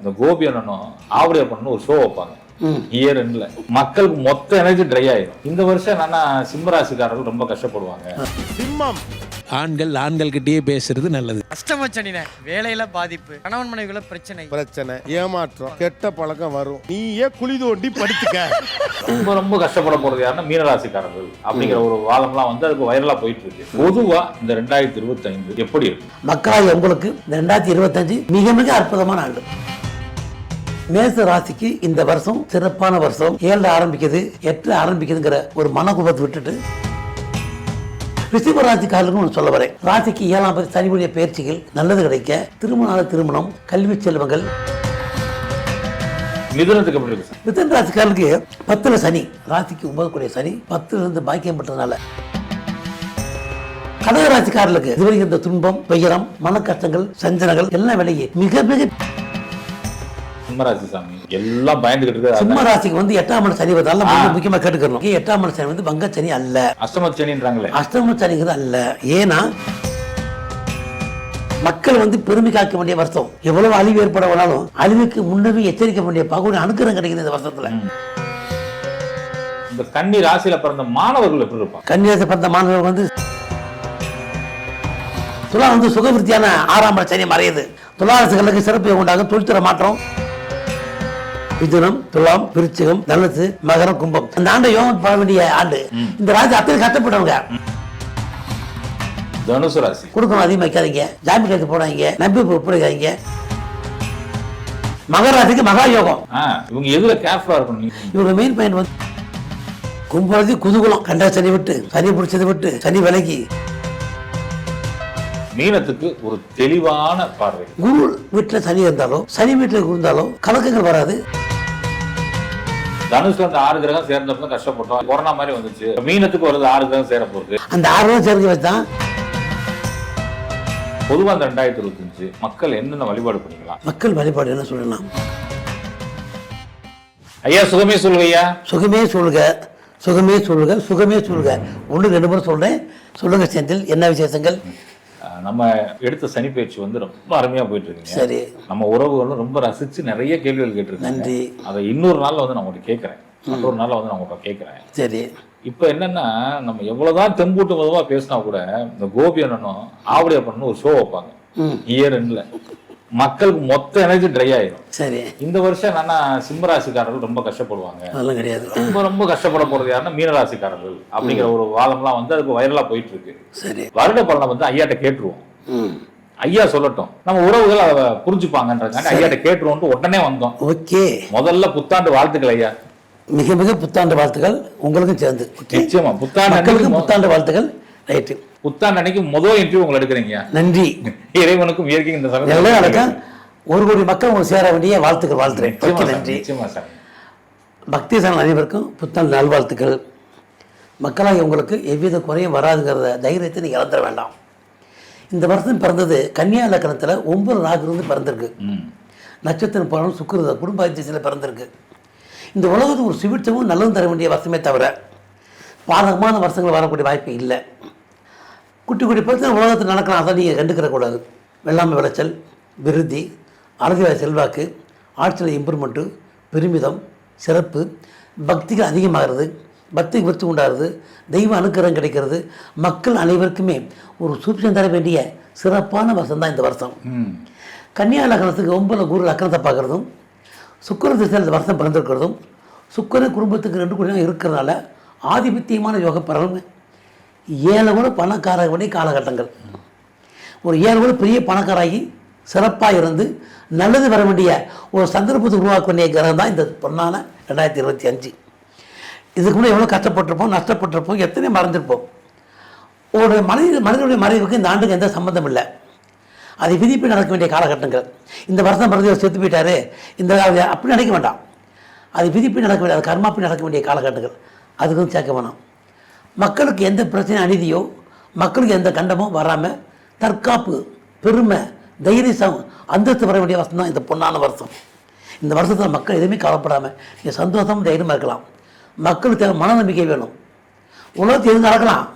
இந்த கோபி அண்ணனும் ஆவடியா பண்ணு ஒரு ஷோ வைப்பாங்க இயர் எண்ட்ல. மக்களுக்கு மொத்த எனர்ஜி ட்ரை ஆயிடும். இந்த வருஷம் என்னன்னா சிம்மராசிக்காரர்கள் ரொம்ப கஷ்டப்படுவாங்க. சிம்மம் ஆண்கள் கிட்டயே பேசுறது நல்லது. அஷ்டமச்சனின வேலையில பாதிப்பு, கணவன் மனைவிக்குள்ள பிரச்சனை, ஏமாற்றம், கெட்ட பழக்கம் வரும். நீயே குழி தோண்டி படுத்துக்க. ரொம்ப கஷ்டப்பட போறது யாருன்னா மீனராசிக்காரர்கள் அப்படிங்கிற ஒரு வாதம்லாம் வந்து அதுக்கு வைரலா போயிட்டு இருக்கு. பொதுவா இந்த 2025 எப்படி இருக்கு மக்களால் உங்களுக்கு இந்த 2025 மிக மிக அற்புதமான ஆண்டு. மேச ராசிக்கு இந்த வருஷம் சிறப்பான வருஷம். 7 ஆரம்பிக்குது, 8 ஆரம்பிக்குதுங்கிற ஒரு மனக்குபத்தை விட்டுட்டு ரிஷப ராசிக்காரர்களுக்கு சொல்ல வரேன். ராசிக்கு 7ஆம் பதி சனியுடைய பயிற்சிகள் நல்லது கிடைக்க, திருமணம், கல்வி செல்வங்கள். மிதுனத்துக்கு எப்படி இருக்கு? மிதுன ராசிக்காரர்களுக்கு 10ல சனி, ராசிக்கு 9 கூடிய சனி 10ல இருந்து பாக்கியம் பெற்றதுனால. கடக ராசிக்காரர்களுக்கு இதுவரைக்கும் இந்த துன்பம், துயரம், மன கஷ்டங்கள், சஞ்சனங்கள் எல்லாம் விலகி மிக மிக. சிம்மராசி சாமி எல்லாம் பயந்துகிட்டு இருக்கு. சிம்ம ராசிக்கு வந்து 8ஆம் இடம் சனி வரதால முக்கியமா கேட்டுக்கணும். 8ஆம் இடம் சனி வந்து பங்க சனி அல்ல, அஷ்டம சனின்றாங்களே. அஷ்டம சனிங்கிறது அல்ல. ஏன்னா மக்கள் வந்து பெருமை காக்க வேண்டிய வருஷம். எவ்வளவு அழிவு ஏற்பட வேணாலும் அழிவுக்கு முன்னவே எச்சரிக்க வேண்டிய பகுதி அனுக்கிறம் கிடைக்குது இந்த வருஷத்துல. இந்த கன்னி ராசியில பிறந்த மாணவர்கள் எப்படி இருப்பாங்க? கன்னி ராசி பிறந்த மாணவர்கள் வந்து துலா வந்து சுகவிருத்தியான 6ஆம் இடம் சனி மறையுது. துளாராசிகளுக்கு சிறப்பு உண்டாகும். தொழில்துறை மாற்றம். மிதுனம், துலாம், விருச்சிகம், தனுசு, மகரம், கும்பம். அந்த ஆண்டு யோகம் பட வேண்டிய ஆண்டு. இந்த ராசி அத்தனை கஷ்டப்பட்டவங்க. தனுசு ராசி கொடுக்கணும் அதிகமாக வைக்காதீங்க, ஜாமி கைது போடாதீங்க, நம்பி ஒப்புழைக்காதீங்க. மகர ராசிக்கு மகா யோகம். இவங்க எதுல கேர்ஃபுல்லா இருக்கணும்? இவங்க மெயின் பாயிண்ட் வந்து கும்பராசி குதூகலம். கண்டா சனி விட்டு, சனி பிடிச்சது விட்டு, சனி விலகி. மீனத்துக்கு ஒரு தெளிவான பார்வை. குரு வீட்டுல சனி இருந்தாலோ, சனி வீட்டுல இருந்தாலோ கலக்கங்கள் வராது. தனுஷ்ல அந்த 6 கிரகம் சேர்ந்தப்ப கஷ்டப்பட்டோம். கொரோனா மாதிரி வந்துச்சு. மீனத்துக்கு வருது 6 கிரகம் சேர போகுது. அந்த 6 கிரகம் சேர்ந்து வச்சான். பொதுவா அந்த 2025 மக்கள் என்னென்ன வழிபாடு பண்ணிக்கலாம்? மக்கள் வழிபாடு என்ன சொல்லலாம்? ஐயா சுகமே சொல்லுங்க. ஐயா சுகமே சொல்லுங்க, சுகமே சொல்லுங்க, சுகமே சொல்லுங்க. 1 2 முறை சொல்றேன், சொல்லுங்க. செந்தில், என்ன விசேஷங்கள்? நம்ம எடுத்த சனி பயிற்சி வந்து ரொம்ப அருமையா போயிட்டு இருக்குங்க. சரி, நம்ம உறவுகளும் ரொம்ப ரசிச்சு நிறைய கேள்விகள் கேட்டிருக்கேன். நன்றி. அதை இன்னொரு நாள்ல வந்து நான் உங்கள்கிட்ட கேட்கறேன். மற்றொரு நாள்ல வந்து நான் உங்கள்கிட்ட கேட்கறேன். சரி. இப்ப என்னன்னா நம்ம எவ்வளவுதான் தெம்பூட்டு மதமா பேசினா கூட இந்த கோபி அண்ணனும் ஆவடியா பண்ணு ஒரு ஷோ வைப்பாங்க இயர் எண்ட்ல. மக்களுக்கு மொத்த எனர்ஜி ட்ரை ஆயிடும். சரி. இந்த வருஷம் என்னன்னா சிம்மராசிக்காரர்கள் ரொம்ப கஷ்டப்படுவாங்க. அதெல்லாம் கிடையாது. ரொம்ப கஷ்டப்பட போறது யாருன்னா மீனராசிக்காரர்கள் அப்படிங்கிற ஒரு வாதம்லாம் வந்து அதுக்கு வைரலா போயிட்டு இருக்கு. சரி. வருட பலனை வந்து ஐயாட்ட கேட்டுருவோம். ஐயா சொல்லட்டும், நம்ம உறவுகள் அதை புரிஞ்சுப்பாங்கன்றாங்க. ஐயாட்ட கேட்டுருவோம் உடனே வந்தோம். ஓகே. முதல்ல புத்தாண்டு வாழ்த்துக்கள் ஐயா. மிக மிக புத்தாண்டு வாழ்த்துக்கள் உங்களுக்கும் சேர்ந்து. நிச்சயமா புத்தாண்டு வாழ்த்துக்கள். ரைட்டு. புத்தாண்டு அன்னைக்கு முதல் இன்டர்வியூ உங்களை எடுக்கிறீங்க. நன்றி. இறைவனுக்கும் இயற்கை இந்த சமயம் 1 கோடி மக்கள் உங்களுக்கு சேர வேண்டிய வாழ்த்துக்கள் வாழ்த்துறேன். நன்றி. பக்தி சேனல் அனைவருக்கும் புத்தாண்டு நல்வாழ்த்துக்கள். மக்களாக உங்களுக்கு எவ்வித குறையும் வராதுங்கிறத தைரியத்தை நீங்கள் இழந்துட வேண்டாம். இந்த வருஷம் பிறந்தது கன்னியா லக்னத்தில் 9 ராகு இருந்து பிறந்திருக்கு. நட்சத்திரம் பலனும் சுக்கிரத குடும்ப அதிசயத்தில் பிறந்திருக்கு. இந்த உலகத்துக்கு ஒரு சுபிட்சமும் நல்லதும் தர வேண்டிய வருஷமே தவிர பாதகமான வருஷங்கள் வரக்கூடிய வாய்ப்பு இல்லை. குட்டி குட்டி பிரச்சனை உலகத்தில் நடக்கலாம், அதை நீங்கள் கண்டுக்கிற கூடாது. வெள்ளாமை விளைச்சல், விருத்தி, அரசியல் செல்வாக்கு, ஆட்சியில் இம்ப்ரூவ்மெண்ட்டு, பெருமிதம், சிறப்பு, பக்திகள் அதிகமாகிறது, பக்திக்கு விருத்தி உண்டாகிறது, தெய்வ அனுக்கிரகம் கிடைக்கிறது. மக்கள் அனைவருக்குமே ஒரு சூப்சம் தர வேண்டிய சிறப்பான வருஷம் தான் இந்த வருஷம். கன்னியா லக்னத்துக்கு 9 குரு லக்னத்தை பார்க்குறதும், சுக்கிர திசையில் இந்த வருஷம் பிறந்திருக்கிறதும், சுக்கிர குடும்பத்துக்கு 2 கோடி இருக்கிறதுனால ஆதிபத்தியமான யோக பலன். 7 கூட பணக்கார வேண்டிய காலகட்டங்கள். ஒரு 7 கூட பெரிய பணக்காராகி சிறப்பாக இருந்து நல்லது வர வேண்டிய ஒரு சந்தர்ப்பத்தை உருவாக்க வேண்டிய கிரகம் தான் இந்த பொன்னான 2025. இதுக்கு முன்னாடி எவ்வளோ கஷ்டப்பட்டிருப்போம், நஷ்டப்பட்டிருப்போம், எத்தனை மறந்துருப்போம். ஒரு மனிதனுடைய மறைவுக்கு இந்த ஆண்டுக்கு எந்த சம்மந்தம் இல்லை. அதை விதிப்பு நடக்க வேண்டிய காலகட்டங்கள். இந்த வருஷம் பிறகு செத்து போயிட்டாரு, இந்த அப்படி நினைக்க வேண்டாம். அது விதிப்பு நடக்க வேண்டிய, அது கர்மாப்பி நடக்க வேண்டிய காலகட்டங்கள். அதுக்கு வந்து சேர்க்க வேணாம். மக்களுக்கு எந்த பிரச்சனையும் அநீதியோ, மக்களுக்கு எந்த கண்டமோ வராமல் தற்காப்பு, பெருமை, தைரியம், அந்தஸ்து வர வேண்டிய வருஷம் தான் இந்த பொன்னான வருஷம். இந்த வருஷத்தில் மக்கள் எதுவுமே கவலைப்படாமல் நீங்கள் சந்தோஷம் தைரியமாக இருக்கலாம். மக்களுக்கு தேவை மன நம்பிக்கை வேணும். உலகத்தில் எது நடக்கலாம்,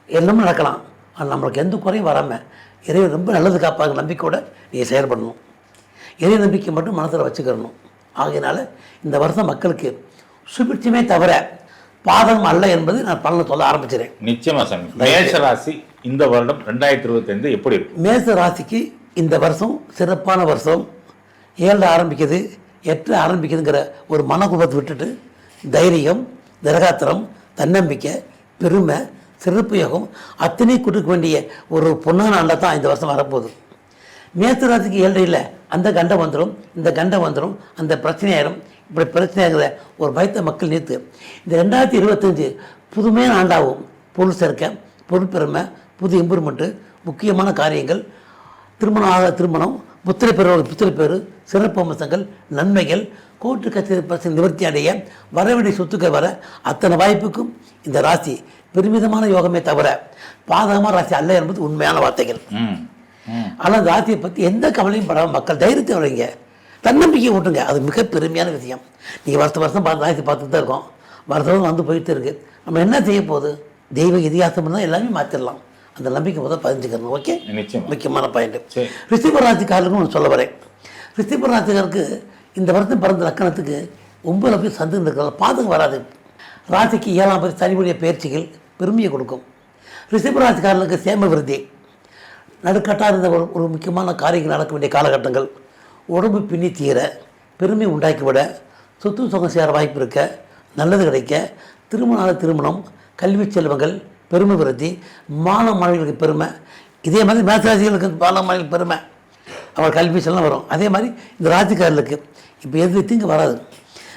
எல்லாமே நடக்கலாம். ஆனால் நம்மளுக்கு எந்த குறையும் வராமல் இறைவன் ரொம்ப நல்லது காப்பாங்க நம்பிக்கையோடு நீங்கள் செயல்படணும். இறை நம்பிக்கை மட்டும் மனசில் வச்சுக்கிறணும். ஆகையினால இந்த வருஷம் மக்களுக்கு சுபிட்சமே தவிர பாதகம் அல்ல என்பது நான் பலனை சொல்ல ஆரம்பிச்சிடறேன். நிச்சயமா சாமி. மேஷ ராசி இந்த வருடம் 2025 எப்படி இருக்கும்? மேஷ ராசிக்கு இந்த வருஷம் சிறப்பான வருஷம். 7 ஆரம்பிக்குது, 8 ஆரம்பிக்குதுங்கிற ஒரு மனக்குழப்பத்தை விட்டுட்டு தைரியம், திரகாத்திரம், தன்னம்பிக்கை, பெருமை, சிறப்பு யோகம் அத்தனை கொடுக்க வேண்டிய ஒரு பொன்னான ஆண்டை தான் இந்த வருஷம் வரப்போகுது. மேஷ ராசிக்கு 7 இல்லை, அந்த கண்டம் வந்துடும், இந்த கண்டம் வந்துடும், அந்த பிரச்சனையாயிரும். இப்படி பிரச்சனையாகிற ஒரு பயத்தை மக்கள் நீத்து இந்த 2025 புதுமையான ஆண்டாகும். பொருள் சேர்க்க, பொருட்பெருமை, புது இம்ப்ரூவ்மெண்ட்டு, முக்கியமான காரியங்கள், திருமணம், புத்திர பேரு, சிறப்பு அம்சங்கள், நன்மைகள், கோர்ட்டு கச்சேரி பிரச்சனை நிவர்த்தி அடைய, வரவேண்டிய சொத்துக்கள் வர அத்தனை வாய்ப்புக்கும் இந்த ராசி பெருமிதமான யோகமே தவிர பாதகமான ராசி அல்ல என்பது உண்மையான வார்த்தைகள். ஆனால் அந்த ராசியை பற்றி எந்த கவலையும் படாமல் மக்கள் தைரியத்தை வரைங்க, தன்னம்பிக்கை ஊட்டுங்க. அது மிக பெருமையான விஷயம். நீங்கள் வருஷம் ராசி பார்த்துட்டு தான் இருக்கோம், வருஷம் வந்து போயிட்டு இருக்கு. நம்ம என்ன செய்ய போகுது? தெய்வ இதிகாசம் இருந்தால் எல்லாமே மாற்றிடலாம். அந்த நம்பிக்கை முதல் பதிஞ்சுக்கணும். ஓகே, முக்கியமான பாயிண்ட். ரிஷப ராசிக்காரருக்கு ஒன்று சொல்ல வரேன். ரிஷப ராசிக்காருக்கு இந்த வருஷம் பிறந்த லக்கணத்துக்கு 9 போய் சந்து இருக்கிறதால பாதகம் வராது. ராசிக்கு 7ஆம் பேர் சனிபுடைய பயிற்சிகள் பெருமையை கொடுக்கும். ரிஷப ராசிக்காரர்களுக்கு சேம விருத்தி, நடுக்கட்டாக இருந்த ஒரு முக்கியமான காரியங்கள் நடக்க வேண்டிய காலகட்டங்கள், உடம்பு பின்னி தீர, பெருமை உண்டாக்கிவிட, சொத்து சுகம் சேர வாய்ப்பு இருக்க, நல்லது கிடைக்க, திருமணம், கல்வி செல்வங்கள், பெருமை விருத்தி, மாணவ மாணவிகளுக்கு பெருமை. இதே மாதிரி மேசராசிகளுக்கு மாணவ மாணவிகளுக்கு பெருமை, அவங்க கல்வி செல்லம் வரும். அதே மாதிரி இந்த ராசிக்காரர்களுக்கு இப்போ எது தீங்கு வராது.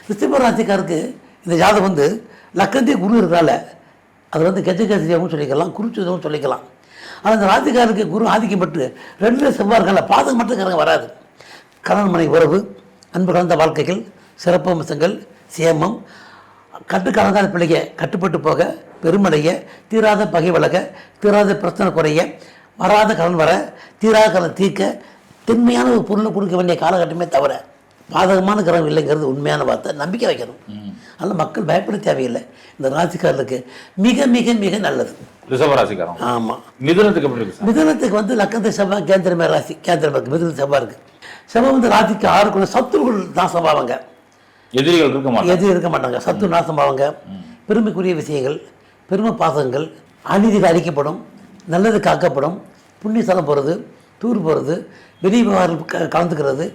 ரிஷப ராசிக்காருக்கு இந்த ஜாதகம் வந்து லக்கணத்தையே குரு இருக்கிறால அது வந்து கஜகஜமும் சொல்லிக்கலாம், குருச்சுதமும் சொல்லிக்கலாம். ஆனால் இந்த ராசிக்காரருக்கு குரு ஆதிக்கம் பெற்று 2 செவ்வாய் இருக்கல, பாதகம் மட்டும் கரங்க வராது. கணவன் மனை உறவு, அன்பு கலந்த வாழ்க்கைகள், சிறப்பு அம்சங்கள், சேமம், கட்டுக்கலங்காத பிள்ளைங்க கட்டுப்பட்டு போக, பெருமடைய, தீராத பகை விலக, தீராத பிரச்சனை குறைய, வராத கடன் வர, தீராத கடன் தீர்க்க, திண்மையான ஒரு பொருளை கொடுக்க வேண்டிய காலகட்டமே தவிர பாதகமான கிரகம் இல்லைங்கிறது உண்மையான வார்த்தை. நம்பிக்கை வைக்கணும். அதனால் மக்கள் பயப்பட தேவையில்லை. இந்த ராசிக்காரர்களுக்கு மிக மிக மிக நல்லது. ரிஷபராசிக்காரன். ஆமாம். மிதுனத்துக்கு எப்படி இருக்கு? மிதுனத்துக்கு வந்து லக்கணத்தை செவ்வாய் கேந்திரமே ராசி, கேந்திரமே இருக்குது. மிதுன செவ்வாய் இருக்குது. செவ்வாய் வந்து ராசிக்கு 6 சத்துருகள் நாசமாவாங்க, எதிரிகள் இருக்க மாட்டாங்க, சத்து நாசமாவாங்க. பெருமைக்குரிய விஷயங்கள், பெருமை பாசங்கள், அநீதிகள் அழிக்கப்படும், நல்லது காக்கப்படும், புண்ணியஸ்தலம் போகிறது, டூர் போகிறது, வெளி விவகாரம் கலந்துக்கிறது,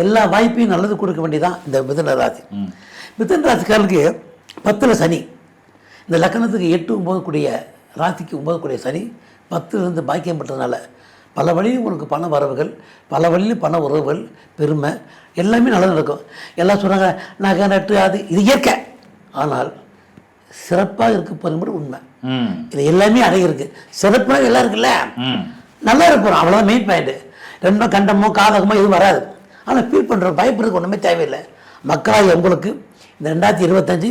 எல்லா வாய்ப்பையும் நல்லது கொடுக்க வேண்டியதான் இந்த மிதுன ராசி. மிதுன ராசிக்காரருக்கு 10ல் சனி, இந்த லக்கணத்துக்கு 8, 9 கூடிய ராசிக்கு 9 கூடிய சனி 10லிருந்து பாக்கியம் பெற்றதுனால பல வழியில் உங்களுக்கு பண வரவுகள், பல வழியில் பண உறவுகள், பெருமை எல்லாமே நல்லா நடக்கும். எல்லாம் சொல்கிறாங்க நகை நட்டு அது இது இயற்கை. ஆனால் சிறப்பாக இருக்க போகிற உண்மை. இது எல்லாமே அடங்கியிருக்கு. சிறப்பாக எல்லாம் இருக்குல்ல, நல்லா இருப்போம், அவ்வளோதான் மெயின் பாயிண்ட்டு. ரெண்டும் கண்டமோ காதகமோ எதுவும் வராது. ஆனால் ஃபீல் பண்ணுறோம், பயப்படுறதுக்கு ஒன்றுமே தேவையில்லை. மக்களாக உங்களுக்கு இந்த 2025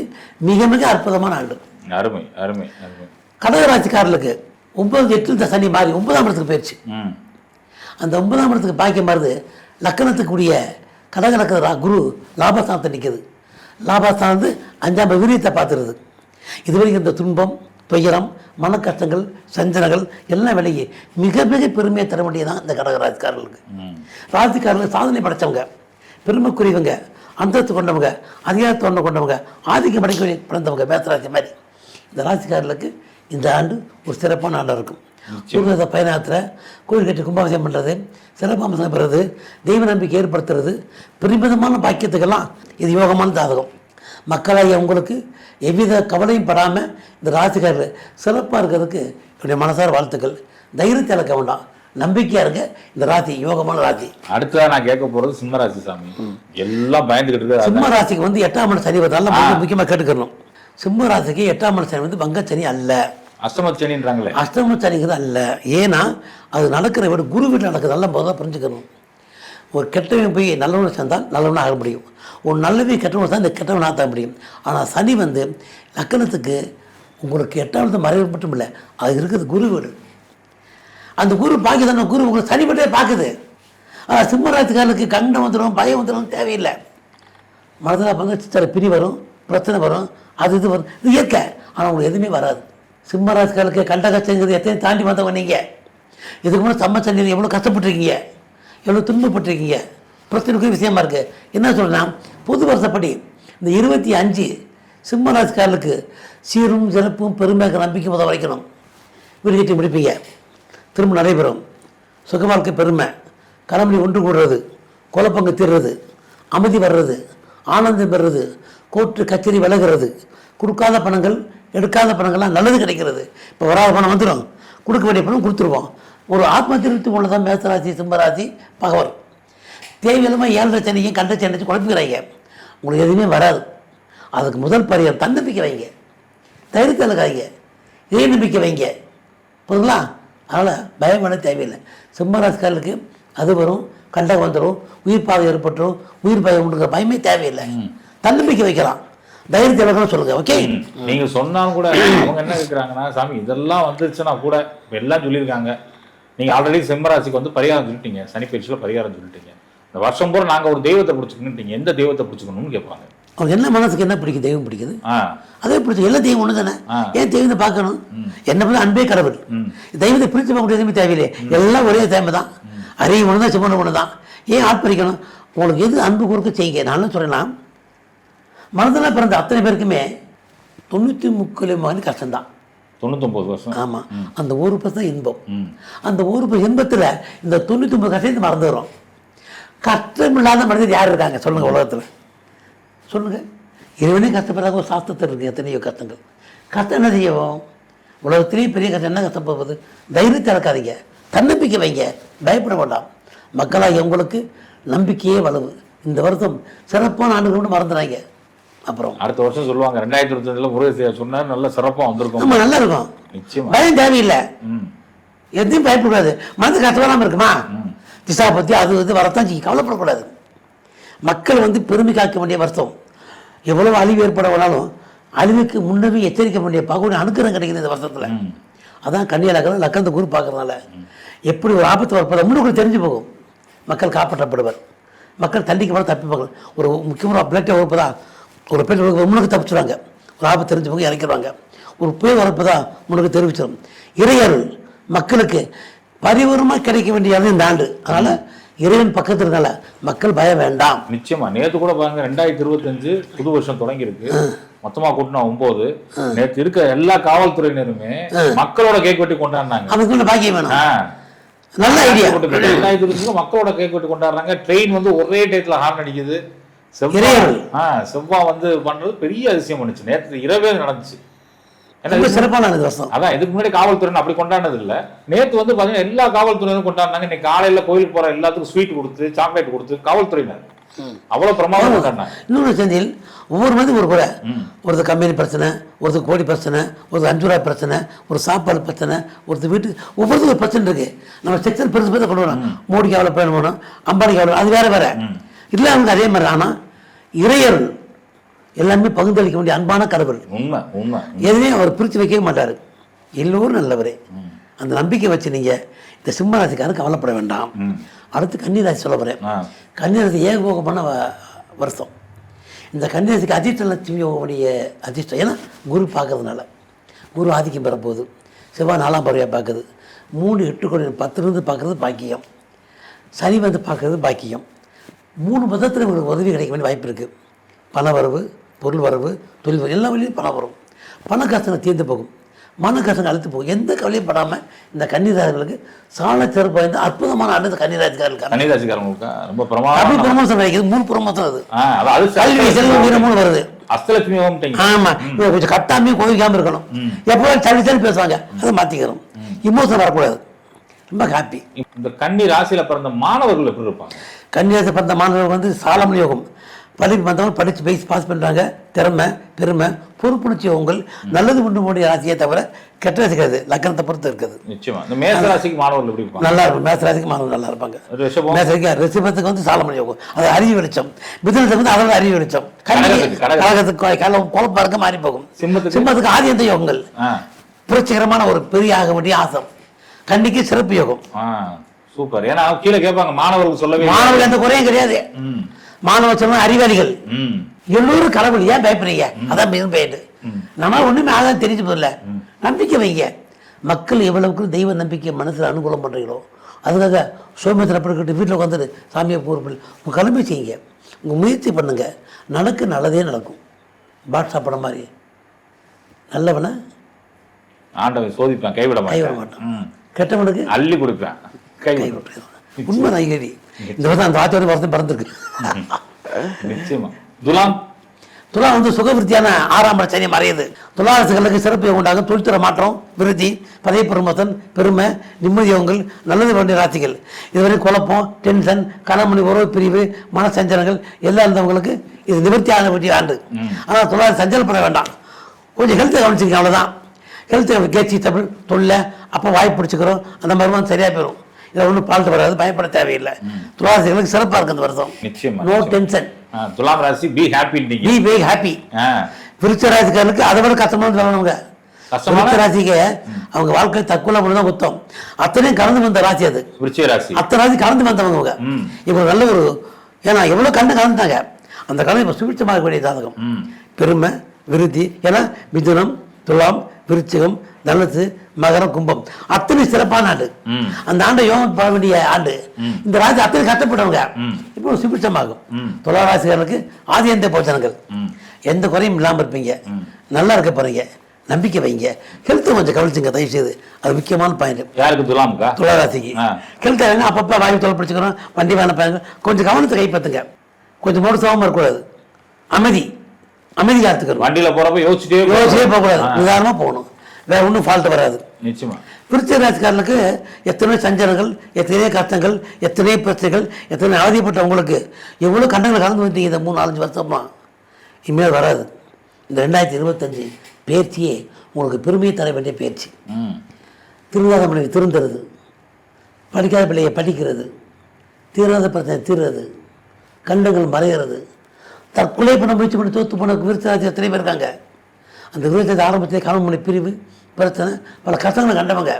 மிக மிக அற்புதமான ஆண்டு. அருமை அருமை அருமை. கடகராசிக்காரர்களுக்கு 9, 8 சனி மாறி 9ஆம் இடத்துக்கு போயிடுச்சு. அந்த 9ஆம் இடத்துக்கு பாக்கியம் மாறுது. லக்கணத்துக்குரிய கடக குரு லாபஸ்தானத்தை நிற்குது. லாபஸ்தானம் வந்து 5ஆம் வீரியத்தை பார்த்துருது. இதுவரைக்கும் இந்த துன்பம், துயரம், மன கஷ்டங்கள், சஞ்சனங்கள் எல்லாம் விலகி மிக மிக பெருமையை தர வேண்டியதான் இந்த கடகராசிக்காரர்களுக்கு. ராசிக்காரர்கள் சாதனை படைத்தவங்க, பெருமைக்குரியவங்க, அந்தஸ்து கொண்டவங்க, அதிகாரத்தை கொண்டவங்க, ஆதிக்கம் படைக்க பிறந்தவங்க, மேசராசி மாதிரி இந்த ராசிக்காரர்களுக்கு இந்த ஆண்டு ஒரு சிறப்பான ஆண்டாக இருக்கும். குருநாத பயணத்தில் கோயில் கட்டி கும்பாபிஷேகம் பண்ணுறது, சிறப்பம்சம் பெறுறது, தெய்வ நம்பிக்கை ஏற்படுத்துறது, பெருமிதமான பாக்கியத்துக்கெல்லாம் இது யோகமான ஜாதகம். மக்களாகிய உங்களுக்கு எவ்வித கவலையும் படாமல் இந்த ராசிக்காரர்கள் சிறப்பாக இருக்கிறதுக்கு என்னுடைய மனசார வாழ்த்துக்கள். தைரியத்தை இழக்க வேண்டாம், நம்பிக்கையாக இருக்க. இந்த ராசி யோகமான ராசி. அடுத்ததாக நான் கேட்க போகிறது சிம்ம ராசி சாமி. எல்லாம் பயந்துக்கிட்டு இருக்கு. சிம்ம ராசிக்கு வந்து 8ஆம் இடம் சனி வரதால முக்கியமாக கேட்டுக்கணும். சிம்ம ராசிக்கு 8ஆம் இடம் சனி வந்து வங்கச்சனி அல்ல, அஷ்டமச்சனின்றாங்களே. அஷ்டமச்சனிங்கிறது அல்ல. ஏன்னா அது நடக்கிற வீடு குரு வீட்டில் நடக்குது. நல்லா முதல்ல புரிஞ்சுக்கணும். ஒரு கெட்டவன் போய் நல்லவனை சேர்ந்தால் நல்லவனாக ஆக முடியும். ஒரு நல்லவே கெட்டவனை தான் இந்த கெட்டவன் ஆக முடியும். ஆனால் சனி வந்து லக்கணத்துக்கு உங்களுக்கு 8ஆம் இடத்தை மறைவு மட்டும் இல்லை, அது இருக்குது குரு வீடு. அந்த குரு பாக்கி தானே குரு உங்களுக்கு சனி வீட்டே பார்க்குது. ஆனால் சிம்மராசிக்காரனுக்கு கண்டம் வந்துடும், பயம் வந்துடும் தேவையில்லை. மனதில் பங்கு பிரி வரும், பிரச்சனை வரும், அது இது வரும், இது இயற்கை. ஆனால் உங்களுக்கு எதுவுமே வராது. சிம்மராசிக்காரருக்கு கண்டகச்சங்கிறது எத்தையும் தாண்டி வந்தவங்க நீங்கள். இதுக்கு முன்னாடி சம்மச்சனியில் எவ்வளோ கஷ்டப்பட்டுருக்கீங்க, எவ்வளோ துன்பப்பட்டிருக்கீங்க. பிரச்சனைக்கு விஷயமா இருக்குது. என்ன சொல்கிறேன்னா, புது வருஷப்படி இந்த 25 சிம்ம ராசிக்காரர்களுக்கு சீரும் சிறப்பும் பெருமையாக நம்பிக்கை முதல் வைக்கணும். வீடு கட்டி முடிப்பீங்க, திரும்ப நடைபெறும், சுக வாழ்க்கை பெருமை, கலமணி ஒன்று கூடுறது, குழப்பங்க தீர்றது, அமைதி வர்றது, ஆனந்தம் பெறுறது, கோர்ட்டு கச்சேரி விலகிறது, கொடுக்காத பணங்கள் எடுக்காத பணங்கள்லாம் நல்லது கிடைக்கிறது. இப்போ வராத பணம் வந்துடும், கொடுக்க வேண்டிய பணம் கொடுத்துருவோம். ஒரு ஆத்ம திருப்தி உள்ளதான் மேசராசி சிம்மராசி பகவர். தேவையில்லாமல் 7 சனியும் கண்ட சனிச்சு குழப்பிக்கிறாங்க, உங்களுக்கு எதுவுமே வராது. அதுக்கு முதல் பரிகாரம் தன்னம்பிக்கை வைங்க, தைரியத்தை இருக்காங்க, இதே நம்பிக்கை வைங்க, புரியுங்களா? அதனால் பயம் பண்ண தேவையில்லை. சிம்மராசிக்காரர்களுக்கு அது வரும், கண்டகம் வந்துடும், உயிர் பாதை ஏற்பட்டுரும், உயிர் பயம் உண்டுங்கிற பயமே தேவையில்லை. தன்னம்பிக்கை வைக்கலாம், தைரியத்தை வைக்கணும் சொல்லுங்க. ஓகே, நீங்க சொன்னாலும் கூட அவங்க என்ன இருக்கிறாங்கன்னா, சாமி இதெல்லாம் வந்துருச்சுன்னா கூட எல்லாம் சொல்லியிருக்காங்க. நீங்க ஆல்ரெடி சிம்மராசிக்கு வந்து பரிகாரம் சொல்லிட்டீங்க, சனி பயிற்சியில பரிகாரம் சொல்லிட்டீங்க. இந்த வருஷம் பூரா நாங்க ஒரு தெய்வத்தை பிடிச்சிக்கணும்ட்டீங்க, எந்த தெய்வத்தை பிடிச்சிக்கணும்னு கேட்பாங்க. அவங்க என்ன மனசுக்கு என்ன பிடிக்கும், தெய்வம் பிடிக்குது, அதே பிடிச்சி எல்லா தெய்வம் ஒன்று தானே, ஏன் தெய்வத்தை பார்க்கணும்? என்ன பண்ண அன்பே கடவுள், தெய்வத்தை பிரித்து பார்க்க எதுவுமே தேவையில்லையே, எல்லாம் ஒரே தேவை தான், அறிவு ஒன்று தான், சிம்மன் ஒன்று தான், ஏன் ஆட்பறிக்கணும்? உங்களுக்கு எது அன்பு கொடுக்க செய்யுங்க. நான் சொல்றேன்னா, மனதில் பிறந்த அத்தனை பேருக்குமே 93 கஷ்டம்தான், 99 வருஷம். ஆமாம், அந்த 1% தான் இன்பம். அந்த 1% இன்பத்தில் இந்த 99 கஷ்டத்தை மறந்துடும். கஷ்டம் இல்லாத மனிதர் யார் இருக்காங்க சொல்லுங்க உலகத்தில்? சொல்லுங்க. இறைவனே கஷ்டப்படுறாங்க, ஒரு சாஸ்திரத்தில் இருக்குது எத்தனையோ கஷ்டங்கள். கஷ்டம் என்ன செய்வோம்? உலகத்திலேயே பெரிய கஷ்டம் என்ன கஷ்டப்படுவது? தைரியத்தை இழக்காதீங்க, தன்னம்பிக்கை வைங்க, பயப்பட வேண்டாம். மக்களாக உங்களுக்கு நம்பிக்கையே வளவு. இந்த வருஷம் சிறப்பான ஆண்டுகள் கூட மறந்துடாங்க. அப்புறம் அடுத்த வருஷம் சொல்லுவாங்க 2025 முருகேசன் சொன்னார், நல்ல சிறப்பாக வந்திருக்கும். நம்ம நல்லா இருக்கும், நிச்சயமா பயம் தேவையில்லை, எதையும் பயப்படக்கூடாது. மனது கஷ்டப்படாமல் இருக்குமா? திசா பற்றி அது இது வரத்தான் செய்ய, கவலைப்படக்கூடாது. மக்கள் வந்து பெருமை காக்க வேண்டிய வருஷம். எவ்வளவு அழிவு ஏற்பட வேணாலும் அழிவுக்கு முன்னவே எச்சரிக்க வேண்டிய பகுதி அனுக்கிறம் கிடைக்குது இந்த வருஷத்தில். அதான் கன்னியா லக்கந்த குரு பார்க்கறதுனால எப்படி ஒரு ஆபத்து வரப்போது முன்னுக்கு தெரிஞ்சு போகும். மக்கள் காப்பாற்றப்படுவர், மக்கள் தண்டிக்கப்பட தப்பிப்பாங்க. ஒரு முக்கியமான பிளட்டை வகுப்பதா ஒரு பேர் முன்னுக்கு தப்பிச்சுடுவாங்க, ஒரு ஆபத்து தெரிஞ்சு போக இறக்கிடுவாங்க. ஒரு புயல் வரப்பதா முன்னுக்கு தெரிவிச்சிடும். இறையருள் மக்களுக்கு பரிவூரமாக கிடைக்க வேண்டிய இந்த ஆண்டு. அதனால இறைவன் பக்கத்தில் இருக்கனால மக்கள் பயம் வேண்டாம். நிச்சயமா. நேற்று கூட பாருங்க 2025 புது வருஷம் தொடங்கி இருக்கு, மொத்தமா கூட்டினா 9. நேற்று இருக்க எல்லா காவல்துறையினருமே மக்களோட கேக் வெட்டி கொண்டாடினாங்க. அதுக்குள்ள பாக்கியம் வேணும், நல்ல ஐடியா. 2025 மக்களோட கேக் வெட்டி கொண்டாடுறாங்க. ட்ரெயின் வந்து ஒரே டயத்துல ஹார்ன் அடிக்குது. செவ்வாய் வந்து பண்றது பெரிய அதிசயம் பண்ணுச்சு. நேற்று இரவே நடந்துச்சு. சிறப்பான வருஷம். அதான் இதுக்கு முன்னாடி காவல்துறை அப்படி கொண்டாடினது இல்ல. நேற்று வந்து பாத்தீங்கன்னா எல்லா காவல்துறையினரும் கொண்டாடினாங்க. இன்னைக்கு காலையில கோயிலுக்கு போற எல்லாத்துக்கும் ஸ்வீட் கொடுத்து சாக்லேட் கொடுத்து காவல்துறையினர் அவ்வளவு பிரமாதம் கொண்டாடினாங்க. இன்னொரு செந்தில், ஒவ்வொரு மாதிரி ஒரு குறை. ஒருத்தர் கம்பெனி பிரச்சனை, ஒருத்தர் கோடி பிரச்சனை, ஒருத்தர் 5 ரூபாய் பிரச்சனை, ஒரு சாப்பாடு பிரச்சனை, ஒருத்தர் வீட்டுக்கு ஒவ்வொருத்தரும் ஒரு பிரச்சனை இருக்கு. நம்ம செக்ஷன் பெருசு பெருசாக கொண்டு வரணும். மோடிக்கு எவ்வளோ பயணம் வேணும், அம்பானிக்கு எவ்வளோ, அது வேற வேற இல்லை. அவங்க அதே மாதிரி. ஆனால் இறையருள் எல்லாமே பகுந்தளிக்க வேண்டிய அன்பான கடவுள். உண்மை உண்மை. எதுவுமே அவர் பிரித்து வைக்கவே மாட்டார், எல்லோரும் நல்லவரே. அந்த நம்பிக்கை வச்சு நீங்க இந்த சிம்மராசிக்காரன் கவலைப்பட வேண்டாம். அடுத்து கன்னிராசி சொல்ல போறேன். கன்னிராசி ஏகபோகமான வருஷம். இந்த கன்னிராசிக்கு அதிர்ஷ்ட லட்சுமி யோகமுடைய அதிர்ஷ்டம். ஏன்னா குரு பார்க்கறதுனால, குரு ஆதிக்கம் பெறப்போகுது. செவ்வாய் 4ஆம் பார்வையாக பார்க்குது. 3 8 கோடி 10 பார்க்குறது பாக்கியம். சனி வந்து பார்க்குறது பாக்கியம். 3 விதத்தில் உங்களுக்கு உதவி கிடைக்க வேண்டிய வாய்ப்பு இருக்குது. பண வரவு, பொருள் வரவு, தொழில் வரவு, எல்லா வழியிலும் பணம் வரும். பண கஷ்டங்கள் தீர்ந்து போகும், மன கஷ்டங்கள் அழுத்து போகும். எந்த கவலையும் படாமல் இந்த கன்னிராசிகளுக்கு சால சிறப்பு வாய்ந்த அற்புதமான ஆண்டு கன்னிராசிக்காரங்களுக்கு ரொம்ப ப்ரமோஷன் கிடைக்குது. 3 ப்ரமோஷன் அது கல்வி செல்வம் வீரமும் வருது. அஷ்டலட்சுமி ஆமா, கொஞ்சம் கட்டாமையும் கோவிக்காமல் இருக்கணும். எப்போ சளி பேசுவாங்க, அதை மாற்றிக்கிறோம். இமோஷன் வரக்கூடாது. ரொம்ப ஹாப்பி. இந்த கன்னி ராசியில பிறந்த மாணவர்கள் எப்படி இருப்பாங்க? கன்னிராசி பிறந்த மாணவர்கள் வந்து சாலமணி யோகம். படிப்பு வந்தவங்க படித்து பேசி பாஸ் பண்ணுறாங்க. திறமை, பெருமை, பொறுப்புணர்ச்சி யோகங்கள் நல்லது பண்ண முடிய ராசியை தவிர கெட்ட ராசி கிடையாது. லக்னத்தை பொறுத்து இருக்குது. நிச்சயமா. இந்த மேச ராசிக்கு மாணவர்கள் எப்படி இருப்பாங்க? நல்லா இருக்கும். மேச ராசிக்கு மாணவர்கள் நல்லா இருப்பாங்க. ரிஷபத்துக்கு வந்து சாலமணி யோகம், அது அறிவு வெளிச்சம். மிதுனத்துக்கு வந்து அதோட அறிவு வெளிச்சம். கழகத்துக்கு குழப்பா இருக்க மாறி போகும். சிம்மத்துக்கு ஆதியந்த யோகங்கள், புரட்சிகரமான ஒரு பெரிய ஆக வேண்டிய ஆசம். கன்னிக்கு சிறப்பு யோகம். சூப்பர். ஏன்னா கீழே கேட்பாங்க மாணவர்கள் சொல்லவே, மாணவர்கள் எந்த குறையும் கிடையாது. மாணவ சொல்லுவாங்க அறிவாளிகள் எல்லோரும் கடவுள், ஏன் பயப்படுறீங்க? அதான் மிகவும் பயந்து நம்ம ஒண்ணுமே ஆதான் தெரிஞ்சு போதில்ல. நம்பிக்கை வைங்க. மக்கள் எவ்வளவுக்கு தெய்வ நம்பிக்கை மனசுல அனுகூலம் பண்றீங்களோ அதுக்காக சோமேத்திரப்பட்டு வீட்டில் உட்காந்துட்டு சாமியை பொறுப்பில் உங்கள் கடமை செய்யுங்க, உங்கள் முயற்சி பண்ணுங்கள், நல்லதே நடக்கும். பாட்ஷா படம் மாதிரி நல்லவனை ஆண்டவன் சோதிப்பான், கைவிட மாட்டான், கெட்டவனுக்கு அள்ளி கொடுப்பேன், கைவிட்டுருவான். உண்மை தான் கேள்வி. இந்த வருஷம் அந்த வாத்தியோட வருஷம் பிறந்திருக்கு. நிச்சயமா. துலாம் துலாம் சுகவிருத்தியான 6ஆம் இட சனி மறையுது. துலாராசிகளுக்கு சிறப்பு உண்டாகும். தொழில்துறை மாற்றம், விருத்தி, பதவி பிரமோசன், பெருமை, நிம்மதியவங்கள், நல்லது வேண்டிய ராசிகள். இதுவரை குழப்பம், டென்ஷன், கணமணி உறவு பிரிவு, மன சஞ்சலங்கள் எல்லாம் இருந்தவங்களுக்கு இது நிவர்த்தி ஆக வேண்டிய ஆண்டு. ஆனால் துலாராசி சஞ்சலப்பட வேண்டாம், கொஞ்சம் ஹெல்த்தை கவனிச்சிங்க, அவ்வளோதான். ஹெல்த்து கேட்சி தமிழ் தொல்லை, அப்போ வாய்ப்பு பிடிச்சிக்கிறோம், அந்த மாதிரி சரியாக போயிடும். இதில் ஒன்றும் பால்ட்டு வராது, பயப்பட தேவையில்லை. துலாராசிகளுக்கு சிறப்பாக இருக்கு இந்த வருஷம். நிச்சயமா. No tension. துலாம் ராசி be happy. Be very happy. விருச்ச ராசிக்காரனுக்கு அதை விட கஷ்டமான சொல்லணுங்க. விருச்ச ராசிக்கு அவங்க வாழ்க்கை தற்கொலை தான் குத்தம். அத்தனையும் கலந்து வந்த ராசி அது. விருச்ச ராசி அத்தனை ராசி கலந்து வந்தவங்க. இவங்க நல்ல ஒரு, ஏன்னா எவ்வளோ கண்டு கலந்துட்டாங்க, அந்த கலந்து இப்போ சுபிட்சமாக வேண்டிய ஜாதகம். பெருமை, விருத்தி, ஏன்னா மிதுனம், துலாம், விருச்சிகம், தனுசு, மகரம், கும்பம் அத்தனை சிறப்பான ஆண்டு. அந்த ஆண்டை யோகம் பண்ண வேண்டிய ஆண்டு. இந்த ராசி அத்தனை கஷ்டப்பட்டவங்க இப்போ சுபிட்சமாகும். துளாராசிகளுக்கு ஆதியந்த போச்சனங்கள், எந்த குறையும் இல்லாமல் இருப்பீங்க, நல்லா இருக்க போறீங்க, நம்பிக்கை வைங்க. ஹெல்த்தை கொஞ்சம் கவனிச்சுங்க தயவு செய்து, அது முக்கியமான பாயிண்ட். யாருக்கு? துளாராசிக்கு ஹெல்த் அப்பப்போ வாயு தொலை பிடிச்சிக்கிறோம், வண்டி வேலை பாருங்க, கொஞ்சம் கவனத்தை கைப்பற்றுங்க, கொஞ்சம் மோசமாக இருக்கக்கூடாது, அமைதி காத்துக்கணும். வண்டியில போறப்ப யோசிச்சுட்டே போகக்கூடாது, நிதானமா போகணும், வேற ஒன்றும் ஃபால்ட் வராது. நிச்சயமா. விருச்சிக ராசிக்காரனுக்கு எத்தனை சஞ்சலங்கள், எத்தனை கஷ்டங்கள், எத்தனை பிரச்சனைகள், எத்தனை அவதிப்பட்ட உங்களுக்கு எவ்வளோ கண்டங்களை கலந்து வந்துட்டீங்க இந்த 3-4 வருஷமா, இனிமேல் வராது. இந்த 2025 பயிற்சியே உங்களுக்கு பெருமையை தர வேண்டிய பயிற்சி. திருந்தாத பிள்ளையை திருந்துறது, படிக்காத பிள்ளையை படிக்கிறது, தீராத பிரச்சனை தீர்றது, கண்டங்கள் மறைகிறது, தற்கொலை பண்ண முயற்சி பண்ணி தோற்று போன விருச்சிக எத்தனை பேர் இருக்காங்க. அந்த விருச்சத்தை ஆரம்பத்திலே கணவன் பிரிவு பிரச்சனை, பல கஷ்டங்களை கண்டவங்க,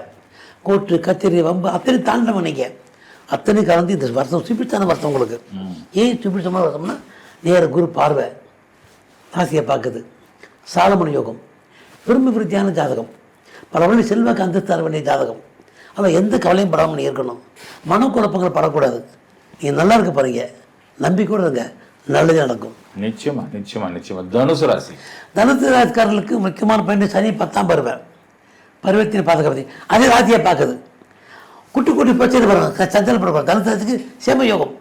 கோர்ட்டு கச்சேரி வம்பு அத்தனை தாண்டவங்க. நீங்கள் அத்தனை கலந்து இந்த வருஷம் சுபிட்சான வருஷம் உங்களுக்கு. ஏன் சுபிட்சமான வருஷம்னா நேர குரு பார்வை ராசியை பார்க்குது, சாலமணி யோகம், பெருமை விருத்தியான ஜாதகம், பல வழி செல்வாக்கு அந்தஸ்து தர வேண்டிய ஜாதகம். ஆனால் எந்த கவலையும் படாமல் நீங்கள் இருக்கணும், மனக்குழப்பங்கள் படக்கூடாது. நீங்கள் நல்லா இருக்க பாருங்க, நம்பிக்கையோடு இருங்க, நல்லது நடக்கும். நிச்சயமா நிச்சயமா நிச்சயமா. தனுசு ராசி ராசிக்காரர்களுக்கு முக்கியமான பயன் சனி 10ஆம் பருவத்தின் பாதுகாப்பு அதே ராசியை பார்க்குது. குட்டி குட்டி பிரச்சனை வரும், சஞ்சலப்படக்கூடாது. தனுசு ராசிக்கு சேம யோகம்,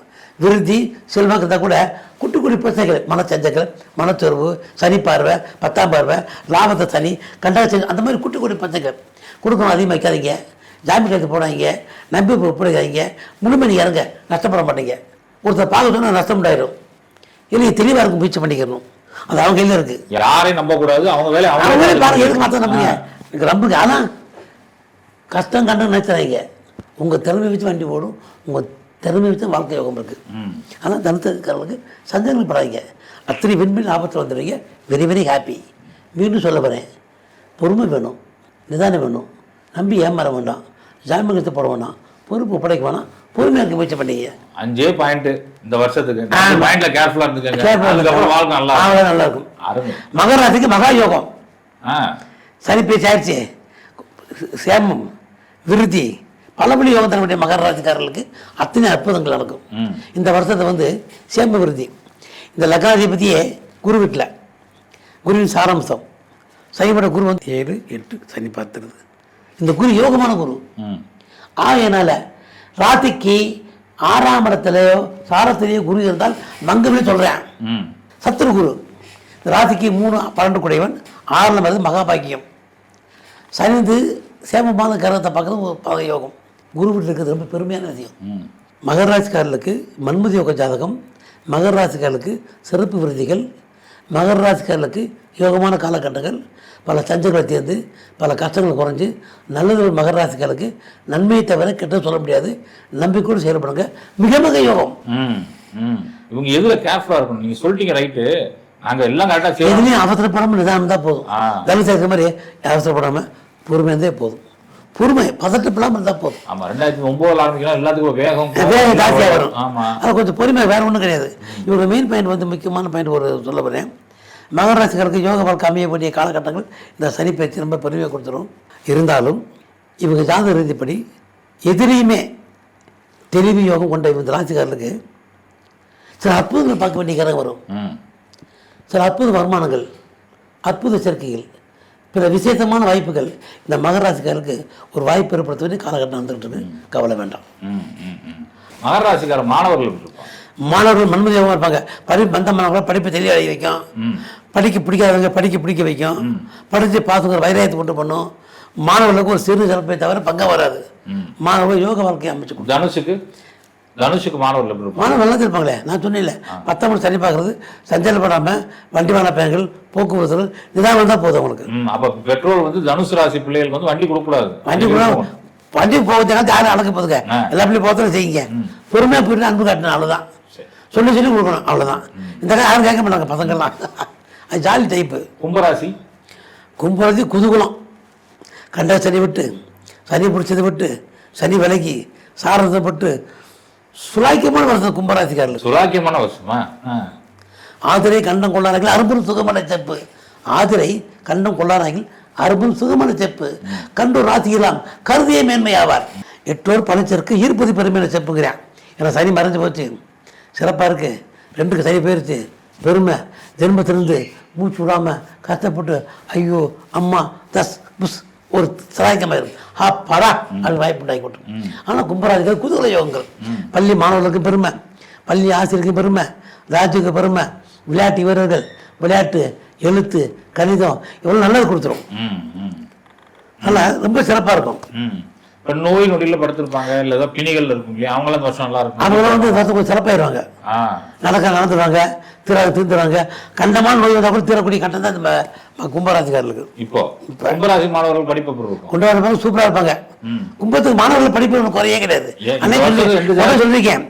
விருத்தி, செல்வாக்கு இருந்தால் கூட குட்டி குட்டி பிரச்சனைகள், மனச்சஞ்சங்கள், மனச்சோர்வு, சனி பார்வை, 10ஆம் பார்வை, லாபத்தை சனி, கண்டாக அந்த மாதிரி குட்டி குட்டி பிரச்சனைகள் கொடுக்கணும். அதிகமாக வைக்காதீங்க, ஜாமீன் கைது போடாதீங்க, நம்பி ஒப்படைக்காதீங்க, முழுமை இறங்க, நஷ்டப்பட மாட்டீங்க. ஒருத்தர் பார்க்க சொன்னால் நஷ்டம் உண்டாயிடும். இல்லையே தெளிவாக இருக்கும், முயற்சி பண்ணிக்கணும், அது அவங்க கையில் இருக்கு. யாரையும் நம்பக்கூடாது, அவங்க வேலை பாருங்க, எதுக்கு மாற்ற நம்புங்க, எனக்கு நம்புங்க. ஆனால் கஷ்டம் கண்டு நினைச்சாங்க, உங்கள் திறமை வச்சு வண்டி ஓடும், உங்கள் திறமை வச்சு வாழ்க்கை யோகம் இருக்கு. ஆனால் தனுசுக்காரர்களுக்கு சந்தேகங்கள் படாதீங்க, அத்தனை விண்மின் ஆபத்தில் வந்துடுவீங்க. Very very happy. மீண்டும் சொல்ல போகிறேன், பொறுமை வேணும், நிதானம் வேணும், நம்பி ஏமாற வேண்டாம், ஜாமீன் எடுத்து போட வேண்டாம், பொறுப்பு ஒப்படைக்க வேணாம், பொறுமையாக இருக்க முயற்சி பண்ணீங்க. 5 பாயிண்ட் இந்த வருஷத்துக்கு பாயிண்ட்ல கேர்ஃபுல்லா இருந்துக்கங்க, அதுக்கப்புறம் வாழ்க்கை நல்லா இருக்கும். மகர ராசிக்கு மகா யோகம், சனி பேச்சு ஆயிடுச்சு, சேமம், விருத்தி, பலபடி யோகம் தரக்கூடிய மகர ராசிக்காரர்களுக்கு அத்தனை அற்புதங்கள் நடக்கும். இந்த வருஷத்தை சேம விருத்தி. இந்த லக்னாதிபதியே குரு வீட்டில், குருவின் சாராம்சம், சனிபட குரு 7, 8 சனி பார்த்துருது. இந்த குரு யோகமான குரு ஆகையினால ராசிக்கு 6ஆம் இடத்துலையோ சாரத்திலேயோ குரு இருந்தால் மங்கமே சொல்றேன், சத்துரு குரு. ராசிக்கு 3, 12 குடையவன், 6ல் வருது மகாபாக்கியம். சனிந்து சேமமான கிரகத்தை பார்க்கறது ஒரு பக யோகம். குரு வீட்டில் இருக்கிறது ரொம்ப பெருமையான விஷயம். மகர ராசிக்காரர்களுக்கு மன்மதி யோக ஜாதகம், மகர ராசிக்காரர்களுக்கு சிறப்பு விருதிகள், மகர ராசிக்காரர்களுக்கு யோகமான காலகட்டங்கள், பல சஞ்சங்களை தேர்ந்து பல கஷ்டங்கள் குறைஞ்சி நல்லது. மகர ராசிக்காரர்களுக்கு நன்மையை தவிர கெட்டது சொல்ல முடியாது, நம்பிக்கையோடு செயல்படுங்க, மிக மிக யோகம். இவங்க எதுல கேர்ஃபுல்லா இருக்கணும், நீங்க சொல்லிட்டீங்க ரைட்டு, நாங்க எல்லாம் கரெக்டா செய்யணும். எதுலையும் அவசரப்படாம நிதானம் தான் போதும். தனுசு இருக்கிற மாதிரி அவசரப்படாம பொறுமை இருந்தே போதும், பொறுமை பதட்டப்படாமல் இருந்தால் போதும். ஆமா, 2009 ஆரம்பிக்கலாம், எல்லாத்துக்கும் வேகம் ஜாஸ்தியாக வரும். அது கொஞ்சம் பொறுமை, வேற ஒன்றும் கிடையாது. இவங்க மெயின் பாயிண்ட் முக்கியமான பாயிண்ட் ஒரு சொல்ல போகிறேன். மகர ராசிக்காரருக்கு யோக வாழ்க்கை அமையக்கூடிய காலகட்டங்கள் இந்த சனி பயிற்சி ரொம்ப பெருமையை கொடுத்துரும். இருந்தாலும் இவங்க ஜாதக ரீதிப்படி எதிரியுமே தெளிவு யோகம் கொண்ட இந்த ராசிக்காரர்களுக்கு சில அற்புதங்கள் பார்க்க வேண்டிய காலம் வரும். சில அற்புத வருமானங்கள், அற்புத சேர்க்கைகள், பிற விசேஷமான வாய்ப்புகள் இந்த மகர ராசிக்காரருக்கு ஒரு வாய்ப்பு ஏற்படுத்த வேண்டிய காலகட்டம் வந்துட்டு கவலை வேண்டாம். மகர ராசிக்கார மாணவர்கள் மன்மதியாக இருப்பாங்க. வந்த மாணவர்கள் படிப்பை தெளிவாக வைக்கும், படிக்க பிடிக்காதவங்க படிக்க பிடிக்க வைக்கும், படித்து பாசுங்கிற வைராயத்தை கொண்டு பண்ணும். மாணவர்களுக்கு ஒரு சிறு சிறப்பை தவிர பங்கா வராது. மாணவர்கள் யோக வாழ்க்கையை அமைச்சு கொடுக்கும். தனுஷுக்கு மாணவர்கள் நல்லா இருப்பாங்களே, நான் சொன்னேன்ல 10 மணி சரி பார்க்கறது, சஞ்சலப்படாமல் வண்டி வாகன பயணங்கள், போக்குவரத்து நிதானம் தான் போதும் அவங்களுக்கு. அப்போ பெட்ரோல் வந்து தனுசு ராசி பிள்ளைகளுக்கு வந்து வண்டி கொடுக்கக்கூடாது. வண்டி போகிறதுக்காக யாரும் அடக்க போதுங்க, எல்லா பிள்ளையும் போகிறதும் செய்யுங்க. பொறுமையாக போயிட்டு அன்பு காட்டணும், அவ்வளோதான். சொல்லி கொடுக்கணும், அவ்வளோதான். இந்த யாரும் கேட்க மாட்டாங்க பசங்கள்லாம். அது ஜாலி டைப்பு. கும்பராசி குதூகலம். கண்ட சனி விட்டு, சனி பிடிச்சதை விட்டு, சனி விலகி சாரத்தை பட்டு சுலாக்கியமான வருஷம் கும்பராசிக்காரர்கள். சுலாக்கியமான வருஷமா? ஆதிரை கண்டம் கொள்ளார்கள் அரும்பும் சுகமான செப்பு. ஆதிரை கண்டம் கொள்ளார்கள் அரும்பும் சுகமான செப்பு. கண்டூர் ராசியெல்லாம் கருதிய மேன்மையாவார். 8 பணச்சருக்கு ஈர்ப்பதி பெருமையான செப்புங்கிறான். ஏன்னா சனி மறைஞ்சு போச்சு, சிறப்பாக இருக்குது. 2க்கு சனி போயிடுச்சு, பெருமை. ஜென்மத்திலிருந்து மூச்சு விடாமல் கஷ்டப்பட்டு ஐயோ அம்மா தஸ் புஸ் ஒரு சராயக்கமாயிரும். படா அது வாய்ப்பு உண்டாக்கி கொண்டு. ஆனால் கும்பராசிகள் குதூகல யோகங்கள். பள்ளி மாணவர்களுக்கு பெருமை, பள்ளி ஆசிரியருக்கு பெருமை, ராஜுக்கு பெருமை, விளையாட்டு வீரர்கள், விளையாட்டு, எழுத்து, கணிதம் இவ்வளோ நல்லது கொடுத்துரும். அதனால் ரொம்ப சிறப்பாக இருக்கும். இப்போ நோய் நொடியில் படுத்திருப்பாங்க, இல்லை ஏதோ பிணிகள் இருக்கும் இல்லையா, அவங்களாம் வருஷம் நல்லா இருக்கும். அவங்களாம் வந்து வருஷம் கொஞ்சம் சிறப்பாயிருவாங்க, நடந்துருவாங்க, தீர்ந்துருவாங்க. கண்டமான நோய் வந்தால் கூட தீரக்கூடிய கட்டம் தான் இந்த கும்பராசிக்காரர்களுக்கு. இப்போ கும்பராசி மாணவர்கள் படிப்பு கொண்டாடுறவங்க சூப்பராக இருப்பாங்க. கும்பத்துக்கு மாணவர்கள் படிப்பு குறையே கிடையாது. சொல்லியிருக்கேன்,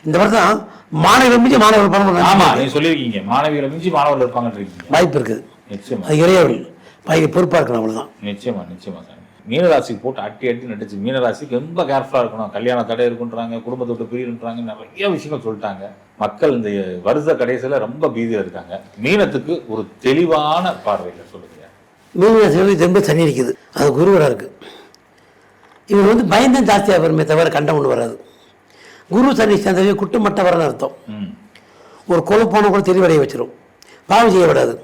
இந்த வருஷம் மாணவிகளை மிஞ்சி மாணவர்கள் பண்ண. ஆமா, நீங்க சொல்லியிருக்கீங்க, மாணவிகளை மிஞ்சி மாணவர்கள் இருப்பாங்க, வாய்ப்பு இருக்குது. நிச்சயமா அது இறையவர்கள் பையன் பொறுப்பாக இருக்கணும், அவ்வளோதான். நிச்சயமா நிச்சயமா சார். மீனராசிக்கு போட்டு அட்டி நடிச்சு மீனராசிக்கு ரொம்ப கேர்ஃபுல்லாக இருக்கணும். கல்யாண தடை இருக்குன்றாங்க, குடும்பத்தை விட்டு பிரியுன்றாங்க, நிறைய விஷயங்கள் சொல்லிட்டாங்க. மக்கள் இந்த வருஷ கடைசியில் ரொம்ப பீதியில் இருக்காங்க. மீனத்துக்கு ஒரு தெளிவான பார்வையில் சொல்லுங்க. மீனராசி ரொம்ப தண்ணி இருக்குது, அது குருவராக இருக்குது. இவர் வந்து பயந்தான் ஜாஸ்தியாக வருமே தவிர கண்டம் ஒன்று வராது. குரு சனி சேர்ந்தவே குட்டுமட்ட வரன்னு அர்த்தம். ஒரு குழப்பமான கூட தெளிவடைய வச்சிடும், பாவம் செய்ய விடாது.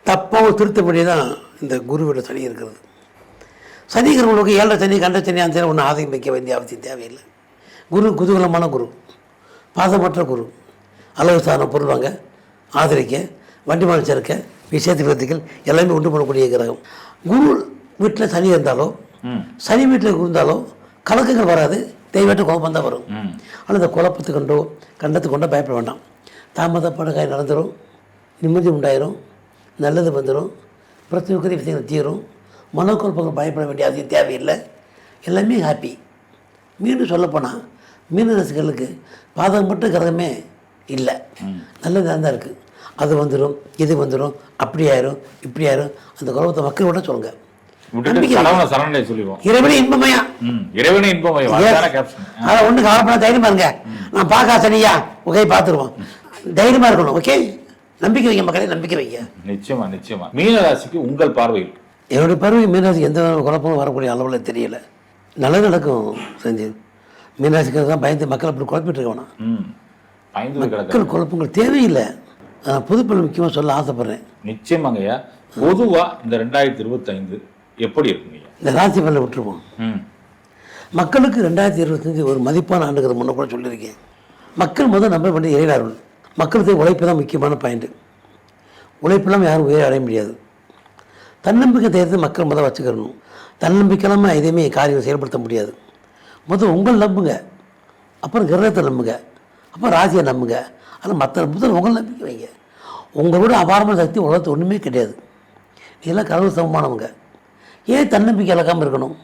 தப்பாக திருத்தப்படி தான் இந்த குருவோட சனி இருக்கிறது. சனிக்கிறவங்களுக்கு 7 சனி கண்ட சனி அந்த ஒன்றும் ஆதாயம் வைக்க வேண்டிய அவசியம் தேவையில்லை. குரு குதூகலமான குரு, பாசமற்ற குரு, அளவு சாதன பொருள் வாங்க, ஆதரிக்க, வண்டி மாடு சேர்க்க, விசேஷ விருத்திகள் எல்லாமே உண்டு பண்ணக்கூடிய கிரகம். குரு வீட்டில் சனி இருந்தாலோ சனி வீட்டில் இருந்தாலோ கலக்கங்கள் வராது, தெய்வட்டு குழப்பம் தான் வரும். ஆனால் இந்த குழப்பத்தை கண்டோ கண்டத்து கொண்டோ பயப்பட வேண்டாம். தாமதப்பட காய் நடந்துடும், நிம்மதி உண்டாயிரும், நல்லது வந்துடும், பிரச்சனைக்குரிய விஷயங்கள் தீரும். மனக்குழப்பங்கள் பயப்பட வேண்டிய அவசியம் தேவையில்லை, எல்லாமே ஹாப்பி. மீண்டும் சொல்லப்போனால் மீனராசிகளுக்கு பாதகப்பட்ட கிரகமே இல்லை, நல்லதாக தான் இருக்குது. அது வந்துடும், இது வந்துடும், அப்படி ஆயிரும், இப்படி ஆயிரும். அந்த குழப்பத்தை மக்கள் விட சொல்லுங்க. இறைவனே இன்பமயா, இறைவனே இன்பமயா, அதை ஒன்று கவலைப்பட தைரியமா இருங்க. நான் பார்க்க சனியா ஓகே பார்த்துருவோம், தைரியமா இருக்கணும். ஓகே, நம்பிக்கை வைங்க மக்களே, நம்பிக்கை வைங்க. நிச்சயமா நிச்சயமா. மீனராசிக்கு உங்கள் பார்வையில்? என்னுடைய பார்வை மீனராசிக்கு எந்த குழப்பமும் வரக்கூடிய அளவில் தெரியல, நல்லது நடக்கும். செஞ்சு மீனராசிக்கு தான் பயந்து மக்கள் அப்படி குழப்பிட்டு இருக்க வேணாம். மக்கள் குழப்பங்கள் தேவையில்லை. புதுப்பல் முக்கியமாக சொல்ல ஆசைப்படுறேன். நிச்சயமாங்கய்யா. பொதுவாக இந்த 2025 எப்படி இருக்குங்க? இந்த ராசி பலனை விட்டுருவோம். மக்களுக்கு 2025 ஒரு மதிப்பான ஆண்டுங்கிற முன்ன கூட சொல்லியிருக்கேன். மக்கள் முதல் நம்ப வேண்டிய இறையார்கள். மக்களுக்கு உழைப்பு தான் முக்கியமான பாயிண்ட்டு. உழைப்பெல்லாம் யாரும் உயர அடைய முடியாது. தன்னம்பிக்கை தைரியத்தை மக்கள் முதல் வச்சுக்கணும். தன்னம்பிக்கையில்லாமல் எதையுமே காரியம் செயல்படுத்த முடியாது. முதல் உங்கள் நம்புங்க, அப்புறம் கிரகத்தை நம்புங்க, அப்புறம் ராசியை நம்புங்க. ஆனால் மற்ற முதல் உங்கள் நம்பிக்கை வைங்க. உங்களோட அபாரமான சக்தி உலகத்து ஒன்றுமே கிடையாது. இதெல்லாம் கடவுள் சமமானவங்க. ஏன் தன்னம்பிக்கை இழக்காமல் இருக்கணும்?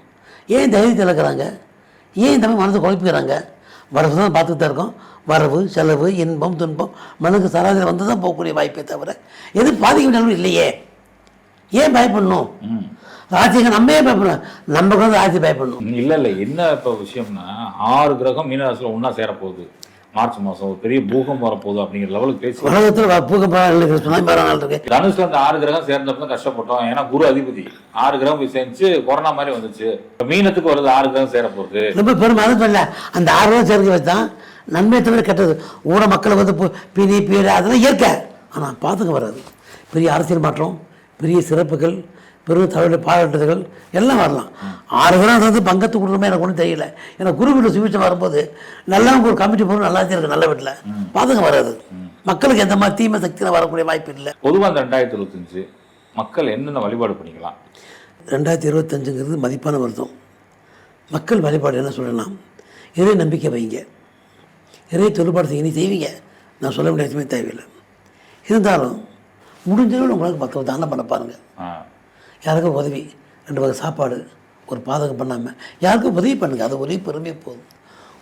ஏன் தைரியத்தை இழக்கிறாங்க? ஏன் இந்த மாதிரி மனசை குழப்பிக்கிறாங்க? வரவு தான் பார்த்துட்டு தான் இருக்கோம். வரவு செலவு இன்பம் துன்பம் மனுக்கு சராசரி வந்து தான் போகக்கூடிய வாய்ப்பே தவிர எது பாதிக்க வேண்டிய இல்லையே. ஏன் பயப்படணும்? ராசிங்க நம்ம ஏன் பயப்படணும்? நம்ம கூட ராசி பயப்படணும். இல்லை என்ன இப்போ விஷயம்னா 6 கிரகம் மீனராசியில் ஒன்றா சேரப்போகுது. மார்ச் மாசம் ஒரு பெரிய பூகம்பம் வரப்போகுது அப்படிங்கிற லெவலுக்கு பேசி உலகத்தில் பூகம்பம் சுனாமி வர நாள் இருக்கு. தனுஷ்ல அந்த 6 கிரகம் சேர்ந்தப்ப கஷ்டப்பட்டோம். ஏன்னா குரு அதிபதி 6 கிரகம் போய் சேர்ந்துச்சு, கொரோனா மாதிரி வந்துச்சு. மீனத்துக்கு வருது 6 கிரகம் சேர போகுது. ரொம்ப பெருமை. அது பண்ணல, அந்த 6 ரூபா சேர்ந்து வச்சான் நன்மை தவிர கெட்டது. ஊர மக்கள் வந்து பிடி பீடு அதெல்லாம் இயற்கை. ஆனால் பார்த்துக்க வராது. பெரிய அரசியல் மாற்றம், பெரிய சிறப்புகள், பெரும் தமிழ் பாராட்டுகள் எல்லாம் வரலாம். 6 கிரகம் வந்து பங்கத்து கொடுக்குறமே எனக்கு ஒன்றும் தெரியல. ஏன்னா குரு வீட்டில் சுவிச்சம் வரும்போது நல்லவங்க ஒரு கமிட்டி போகணும், நல்லா இருக்கு நல்ல வீட்டில் பார்த்துக்க வராது. மக்களுக்கு எந்த மாதிரி தீமை சக்தியில் வரக்கூடிய வாய்ப்பு இல்லை. பொதுவாக அந்த 2025 மக்கள் என்னென்ன வழிபாடு பண்ணிக்கலாம்? 2025ங்கிறது மதிப்பான வருஷம். மக்கள் வழிபாடு என்ன சொல்லலாம்? இறை நம்பிக்கை வைங்க, இறை தொழில்பாடு செய்ய நீ செய்வீங்க, நான் சொல்ல வேண்டிய விஷயமே தேவையில்லை. இருந்தாலும் முடிஞ்சவங்க உங்களுக்கு மக்கள் தானம் பண்ண பாருங்கள். யாருக்கும் உதவி, 2 வகை சாப்பாடு, ஒரு பாதகம் பண்ணாமல் யாருக்கும் உதவி பண்ணுங்கள். அது ஒரே பெருமையாக போதும்.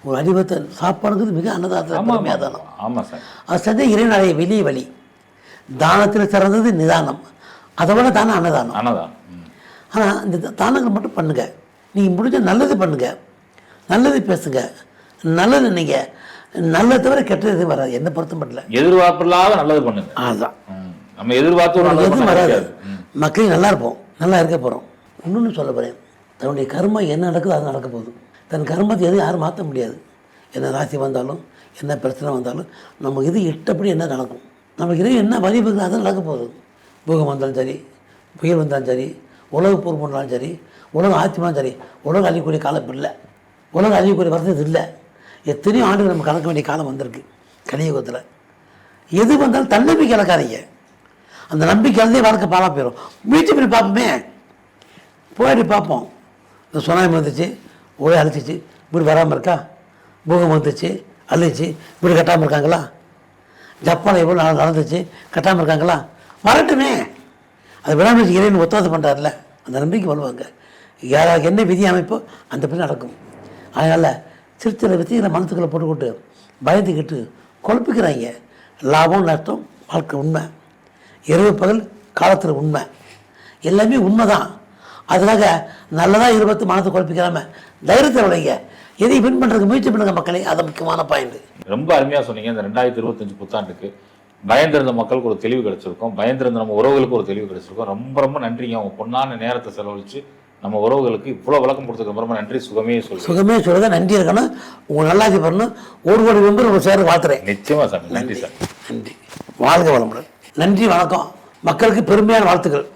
ஒரு அடிபத்த சாப்பாடுங்கிறது மிக அன்னதானத்தில் பெருமையாக தானம். ஆமாம் சார். அது செஞ்ச இறைவனுடைய வெளிய வழி. தானத்தில் சிறந்தது நிதானம், அதை விட தானே அன்னதானம். அன்னதானம். ஆனால் இந்த தானங்கள் மட்டும் பண்ணுங்கள். நீங்கள் முடிஞ்ச நல்லது பண்ணுங்கள், நல்லது பேசுங்க, நல்லது நினைங்க. நல்லது தவிர கெட்டது எதுவும் வராது. என்ன பொறுத்த மட்டும் எதிர்பார்ப்பு இல்லாத நல்லது பண்ணுங்க. அதுதான் நம்ம எதிர்பார்த்து எதுவும் வராது. மக்களையும் நல்லா இருப்போம், நல்லா இருக்க போகிறோம். இன்னொன்று சொல்ல போகிறேன், தன்னுடைய கர்மம் என்ன நடக்குதோ அது நடக்க போகுது. தன் கர்மத்தை எதுவும் யாரும் மாற்ற முடியாது. என்ன ராசி வந்தாலும் என்ன பிரச்சனை வந்தாலும் நம்ம இது இட்டபடி என்ன நடக்கும். நமக்கு இதை என்ன வழிபடுறது அது நடக்க போகுது. பூகம் வந்தாலும் சரி, புயல் வந்தாலும் சரி, உலக போர் பண்ணாலும் சரி, உலகம் ஆட்சிமாலும் சரி, உலகம் அழியக்கூடிய காலம் இல்லை. உலகம் அழியக்கூடிய வருஷம் இல்லை. எத்தனையோ ஆண்டுகள் நம்ம கலக்க வேண்டிய காலம் வந்திருக்கு கலியுகத்தில். எது வந்தாலும் தன்னம்பிக்கை இழக்காதீங்க. அந்த நம்பிக்கையிலே வாழ்க்கை பாழா போயிடும். முயற்சி பண்ணி பார்ப்போமே, போயிட்டு பார்ப்போம். இந்த சுனாமி வந்துச்சு, ஒரே அழிச்சிச்சு, வீடு வராமல் இருக்கா? பூகம் வந்துச்சு, அழிச்சு, வீடு கட்டாமல் இருக்காங்களா? ஜப்பான் எவ்வளோ நாள் நடந்துச்சு, கட்டாமல் இருக்காங்களா? வரட்டுமே. அது விடாமல் இறைவன் ஒத்தாசம் பண்ணுறாருல, அந்த நம்பிக்கை வருவாங்க. யாராவது என்ன விதி அமைப்போ அந்த படி நடக்கும். அதனால் சிறு சில வித்திகளை மனசுக்களை போட்டுக்கிட்டு பயந்துக்கிட்டு குழப்பிக்கிறாங்க. லாபம் நஷ்டம் வாழ்க்கை உண்மை, இரவு பகல் காலத்தில் உண்மை, எல்லாமே உண்மை தான். அதுக்காக நல்லதாக இருபத்து மனத்தை குழப்பிக்கிறாம தைரியத்தை விளைங்க, எதையும் வின் பண்ணுறதுக்கு முயற்சி பண்ணுங்க மக்களே. அது முக்கியமான பாயிண்ட். ரொம்ப அருமையாக சொன்னீங்க. இந்த 2025 புத்தாண்டுக்கு பயந்திருந்த மக்களுக்கு ஒரு தெளிவு கிடைச்சிருக்கும், பயந்திருந்த நம்ம உறவுகளுக்கு ஒரு தெளிவு கிடைச்சிருக்கும். ரொம்ப ரொம்ப நன்றிங்க. அவங்க பொண்ணான நேரத்தை செலவழித்து நம்ம உறவுகளுக்கு இவ்வளோ விளக்கம் கொடுத்ததுக்கு ரொம்ப நன்றி. சுகமே சொல்லுங்க. நன்றி இருக்கணும். உங்கள் நல்லாட்சி பண்ணணும். 1 கோடி மெம்பர் உங்கள் சேர வாழ்த்துறேன். நிச்சயமா சார். நன்றி சார். நன்றி. வாழ்க வளமுடன். நன்றி, வணக்கம். மக்களுக்கு பெருமையான வாழ்த்துக்கள்.